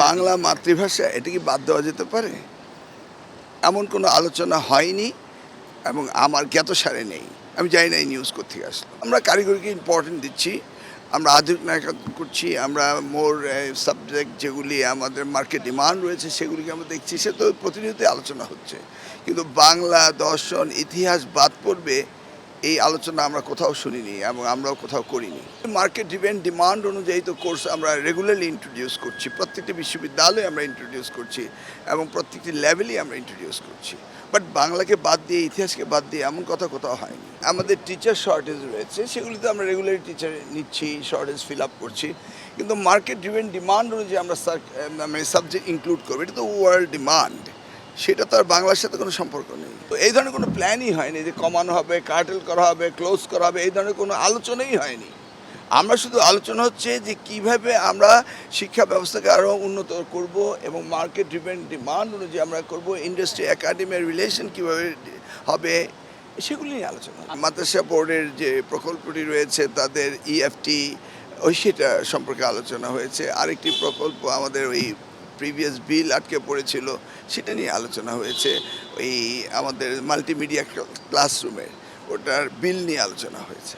নাকি? বাংলা মাতৃভাষা এটা কি বাদ দেওয়া যেতে পারে? এমন কোনো আলোচনা হয়নি এবং আমার জ্ঞাতসারে নেই। আমি জানি না এই নিউজ কোত্থেকে আসলো। আমরা কারিগরিকে ইম্পর্টেন্ট দিচ্ছি। আমরা আধুনিক নায়কত্ব করছি। আমরা মোর সাবজেক্ট যেগুলি আমাদের মার্কেট ডিমান্ড রয়েছে সেগুলিকে আমরা দেখছি। সে তো প্রতিনিয়তই আলোচনা হচ্ছে। কিন্তু বাংলা, দর্শন, ইতিহাস বাদ পড়বে এই আলোচনা আমরা কোথাও শুনিনি এবং আমরাও কোথাও করিনি। মার্কেট ড্রিভেন ডিমান্ড অনুযায়ী তো কোর্স আমরা রেগুলারলি ইন্ট্রোডিউস করছি। প্রত্যেকটি বিশ্ববিদ্যালয়ে আমরা ইন্ট্রোডিউস করছি এবং প্রত্যেকটি লেভেলেই আমরা ইন্ট্রোডিউস করছি। বাট বাংলাকে বাদ দিয়ে, ইতিহাসকে বাদ দিয়ে এমন কথা কোথাও হয়নি। আমাদের টিচার শর্টেজ রয়েছে, সেগুলিতে আমরা রেগুলারলি টিচার নিচ্ছি, শর্টেজ ফিল আপ করছি। কিন্তু মার্কেট ড্রিভেন ডিমান্ড অনুযায়ী আমরা মানে সাবজেক্ট ইনক্লুড করবো, এটা তো ওয়ার্ল্ড ডিমান্ড। সেটা তো আর বাংলার সাথে কোনো সম্পর্ক নেই। তো এই ধরনের কোনো প্ল্যানই হয়নি যে কমানো হবে, কার্টেল করা হবে, ক্লোজ করা হবে, এই ধরনের কোনো আলোচনাই হয়নি। আমরা শুধু আলোচনা হচ্ছে যে কীভাবে আমরা শিক্ষা ব্যবস্থাকে আরও উন্নত করব এবং মার্কেট ড্রিভেন ডিমান্ড অনুযায়ী আমরা করব, ইন্ডাস্ট্রি একাডেমির রিলেশন কীভাবে হবে সেগুলি নিয়ে আলোচনা। মাদ্রাসা বোর্ডের যে প্রকল্পটি রয়েছে তাদের ইএফটি সেটা সম্পর্কে আলোচনা হয়েছে। আরেকটি প্রকল্প আমাদের ওই প্রিভিয়াস বিল আটকে পড়েছিল, সেটা নিয়ে আলোচনা হয়েছে। ওই আমাদের মাল্টিমিডিয়া ক্লাসরুমের ওটার বিল নিয়ে আলোচনা হয়েছে।